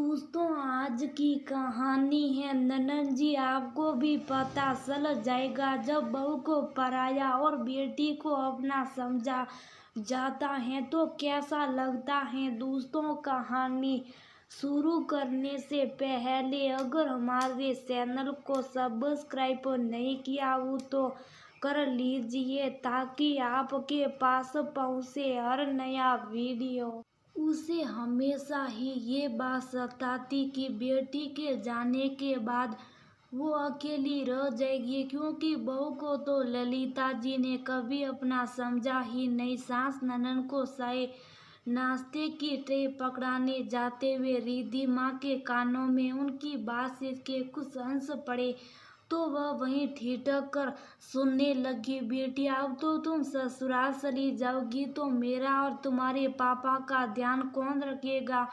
दोस्तों, आज की कहानी है ननन जी। आपको भी पता चल जाएगा जब बहू को पराया और बेटी को अपना समझा जाता है तो कैसा लगता है। दोस्तों, कहानी शुरू करने से पहले अगर हमारे चैनल को सब्सक्राइब नहीं किया हो तो कर लीजिए ताकि आपके पास पहुंचे हर नया वीडियो। उसे हमेशा ही ये बात सताती कि बेटी के जाने के बाद वो अकेली रह जाएगी, क्योंकि बहू को तो ललिता जी ने कभी अपना समझा ही नहीं। सास ननन को चाय नाश्ते की ट्रे पकड़ाने जाते हुए रिद्धि माँ के कानों में उनकी बात के कुछ अंश पड़े तो वह वहीं ठिठक कर सुनने लगी। बेटी, अब तो तुम ससुराल चली जाओगी तो मेरा और तुम्हारे पापा का ध्यान कौन रखेगा?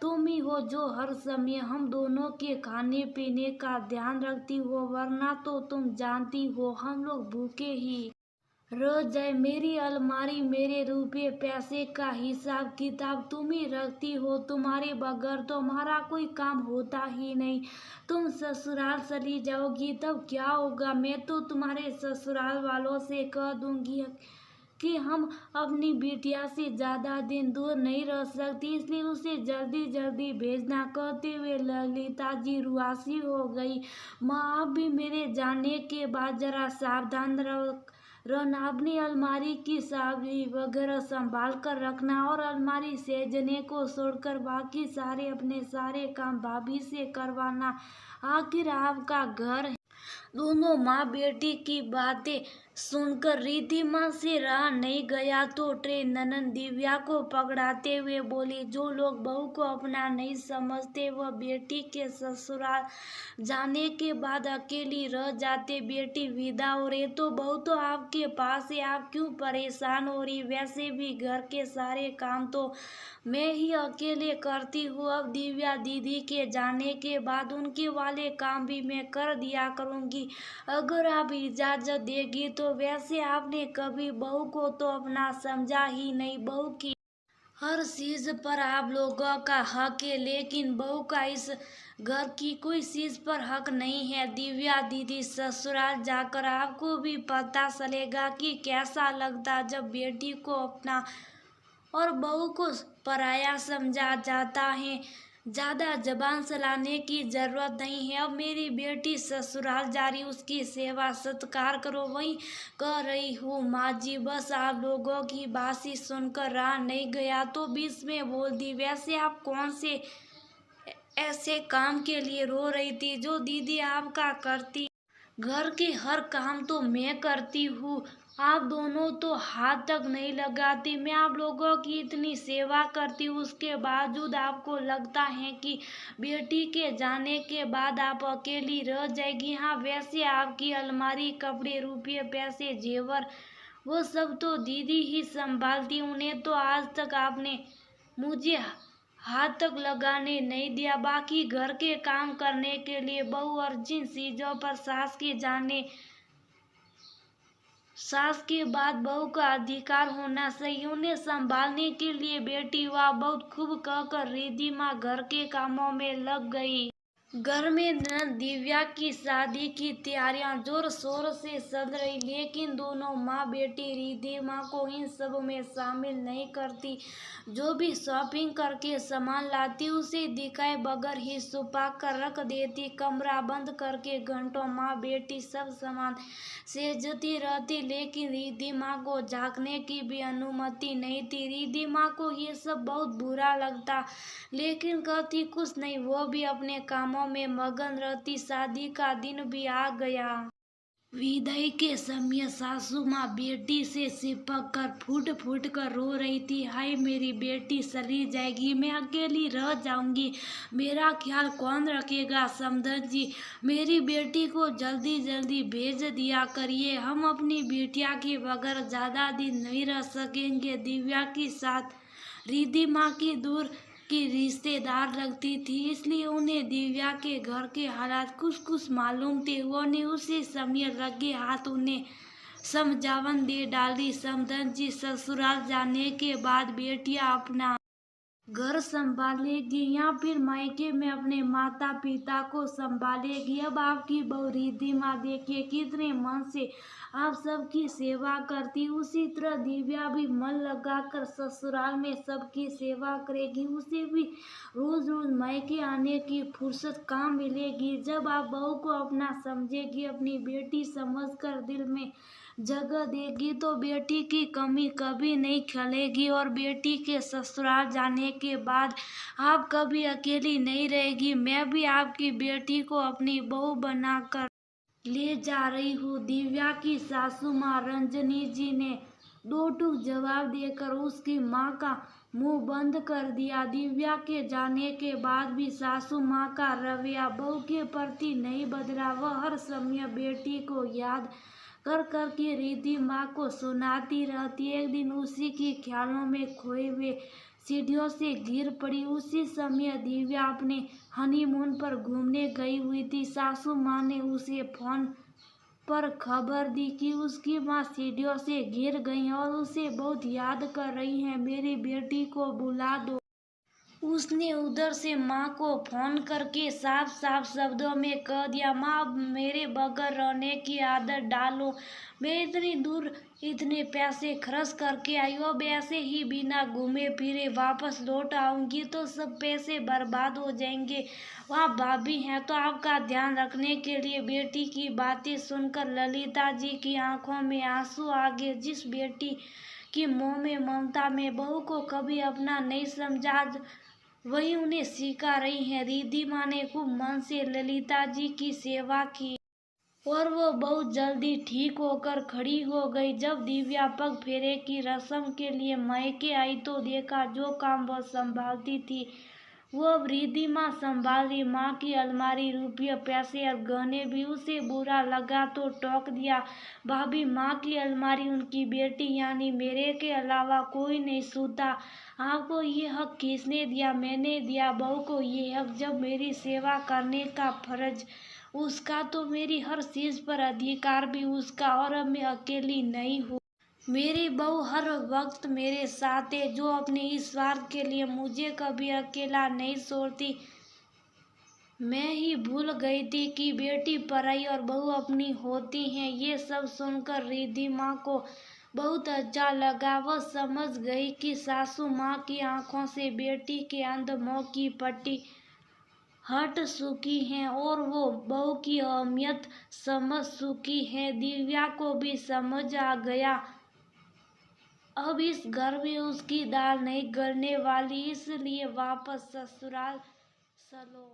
तुम ही हो जो हर समय हम दोनों के खाने पीने का ध्यान रखती हो, वरना तो तुम जानती हो हम लोग भूखे ही रह जाए। मेरी अलमारी, मेरे रुपये पैसे का हिसाब किताब तुम ही रखती हो। तुम्हारे बगैर तो हमारा कोई काम होता ही नहीं। तुम ससुराल चली जाओगी तब क्या होगा? मैं तो तुम्हारे ससुराल वालों से कह दूंगी कि हम अपनी बिटिया से ज्यादा दिन दूर नहीं रह सकती, इसलिए उसे जल्दी जल्दी भेजना। कहते हुए ललिता जी रुआसी हो गई। माँ, आप भी मेरे जाने के बाद जरा सावधान रहना। अपनी अलमारी की चाबी वगैरह संभाल कर रखना और अलमारी सजने को छोड़कर बाकी सारे अपने सारे काम भाभी से करवाना। आखिर आपका घर है। दोनों माँ बेटी की बातें सुनकर रिद्धि माँ से रहा नहीं गया तो ट्रे ननन दिव्या को पकड़ाते हुए बोली, जो लोग बहू को अपना नहीं समझते वह बेटी के ससुराल जाने के बाद अकेली रह जाते। बेटी विदा हो रही तो बहू तो आपके पास है, आप क्यों परेशान हो रही? वैसे भी घर के सारे काम तो मैं ही अकेले करती हूँ। अब दिव्या दीदी के जाने के बाद उनके वाले काम भी मैं कर दिया करूँगी अगर आप इजाजत देगी तो। वैसे आपने कभी बहू को तो अपना समझा ही नहीं। बहू की हर चीज पर आप लोगों का हक है, लेकिन बहू का इस घर की कोई चीज पर हक नहीं है। दिव्या दीदी, ससुराल जाकर आपको भी पता चलेगा कि कैसा लगता जब बेटी को अपना और बहू को पराया समझा जाता है। ज्यादा जबान चलाने की जरूरत नहीं है। अब मेरी बेटी ससुराल जा रही, उसकी सेवा सत्कार करो। वही कह रही हूँ माँ जी। बस आप लोगों की बात सुनकर रहा नहीं गया तो बीच में बोल दी, वैसे आप कौन से ऐसे काम के लिए रो रही थी जो दीदी आपका करती? घर के हर काम तो मैं करती हूँ, आप दोनों तो हाथ तक नहीं लगाती। मैं आप लोगों की इतनी सेवा करती हूँ, उसके बावजूद आपको लगता है कि बेटी के जाने के बाद आप अकेली रह जाएगी। हाँ, वैसे आपकी अलमारी, कपड़े, रुपये, पैसे, जेवर वो सब तो दीदी ही संभालती। उन्हें तो आज तक आपने मुझे हाथ तक लगाने नहीं दिया। बाकी घर के काम करने के लिए बहू और जिन चीजों पर सास के बाद बहू का अधिकार होना चाहिए, उन्हें संभालने के लिए बेटी वाह बहुत खूब कहकर रिद्धि माँ घर के कामों में लग गई। घर में ननद दिव्या की शादी की तैयारियां जोर शोर से चल रही, लेकिन दोनों माँ बेटी रिद्धि माँ को इन सब में शामिल नहीं करती। जो भी शॉपिंग करके सामान लाती उसे दिखाए बगैर ही छुपा कर रख देती। कमरा बंद करके घंटों माँ बेटी सब सामान सेजती रहती, लेकिन रिद्धि माँ को झांकने की भी अनुमति नहीं थी। रिद्धि माँ को ये सब बहुत बुरा लगता, लेकिन कहती कुछ नहीं। वो भी अपने कामों में मगन रहती। शादी का दिन भी आ गया। विदाई के समय सासू माँ बेटी से चिपक कर फूट फूट कर रो रही थी। हाय, मेरी बेटी चली जाएगी, मैं अकेली रह जाऊंगी, मेरा ख्याल कौन रखेगा? समधन जी, मेरी बेटी को जल्दी जल्दी भेज दिया करिए, हम अपनी बेटिया के बगैर ज्यादा दिन नहीं रह सकेंगे। दिव्या की साथ रिद्धि माँ की दूर की रिश्तेदार लगती थी, इसलिए उन्हें दिव्या के घर के हालात कुछ कुछ मालूम थे। उन्हें उसी समय लगे हाथ उन्हें समझावन दे डाली। समधन जी, ससुराल जाने के बाद बेटियां अपना घर संभालेगी या फिर मायके में अपने माता पिता को संभालेगी। अब आपकी बहू रिद्धिमा देखिए कितने मन से आप सबकी सेवा करती, उसी तरह दिव्या भी मन लगाकर ससुराल में सबकी सेवा करेगी। उसे भी रोज रोज मायके आने की फुर्सत कहाँ मिलेगी। जब आप बहू को अपना समझेगी, अपनी बेटी समझकर दिल में जगह देगी, तो बेटी की कमी कभी नहीं खलेगी और बेटी के ससुराल जाने के बाद आप कभी अकेली नहीं रहेगी। मैं भी आपकी बेटी को अपनी बहू बनाकर ले जा रही हूँ। दिव्या की सासू माँ रंजनी जी ने दो टूक जवाब देकर उसकी माँ का मुंह बंद कर दिया। दिव्या के जाने के बाद भी सासू माँ का रवैया बहू के प्रति नहीं बदला। वह हर समय बेटी को याद कर कर के रिद्धिमा को सुनाती रहती। एक दिन उसी के ख्यालों में खोए हुए सीढ़ियों से गिर पड़ी। उसी समय दिव्या अपने हनीमून पर घूमने गई हुई थी। सासू माँ ने उसे फोन पर खबर दी कि उसकी माँ सीढ़ियों से गिर गई और उसे बहुत याद कर रही हैं। मेरी बेटी को बुला दो। उसने उधर से माँ को फोन करके साफ साफ शब्दों में कह दिया, माँ अब मेरे बगैर रहने की आदत डालो। मैं इतनी दूर इतने पैसे खर्च करके आई हूँ, अब ऐसे ही बिना घूमे फिरे वापस लौट आऊंगी तो सब पैसे बर्बाद हो जाएंगे। वहाँ भाभी हैं तो आपका ध्यान रखने के लिए। बेटी की बातें सुनकर ललिता जी की आंखों में आंसू आ गए। जिस बेटी की मोह में ममता में बहू को कभी अपना नहीं समझा, वही उन्हें सिखा रही हैं। रिद्धिमा ने खूब मन से ललिता जी की सेवा की और वो बहुत जल्दी ठीक होकर खड़ी हो गई। जब दिव्या पग फेरे की रस्म के लिए मायके आई तो देखा जो काम वो संभालती थी वो अब रिद्धिमा संभाल रही। माँ की अलमारी, रुपये, पैसे और गहने भी। उसे बुरा लगा तो टोक दिया, भाभी माँ की अलमारी उनकी बेटी यानी मेरे के अलावा कोई नहीं छूता। आपको ये हक किसने दिया? मैंने दिया बहू को ये हक। जब मेरी सेवा करने का फर्ज उसका तो मेरी हर चीज पर अधिकार भी उसका। और अब मैं अकेली नहीं हूँ, मेरी बहू हर वक्त मेरे साथ है, जो अपने इस स्वार्थ के लिए मुझे कभी अकेला नहीं छोड़ती। मैं ही भूल गई थी कि बेटी पराई और बहू अपनी होती हैं। ये सब सुनकर रिद्धिमा को बहुत अच्छा लगा। वह समझ गई कि सासू माँ की आंखों से बेटी के अंधमोह की पट्टी हट चुकी हैं और वो बहू की अहमियत समझ चुकी है। दिव्या को भी समझ आ गया अब इस घर में उसकी दाल नहीं गलने वाली, इसलिए वापस ससुराल चलो।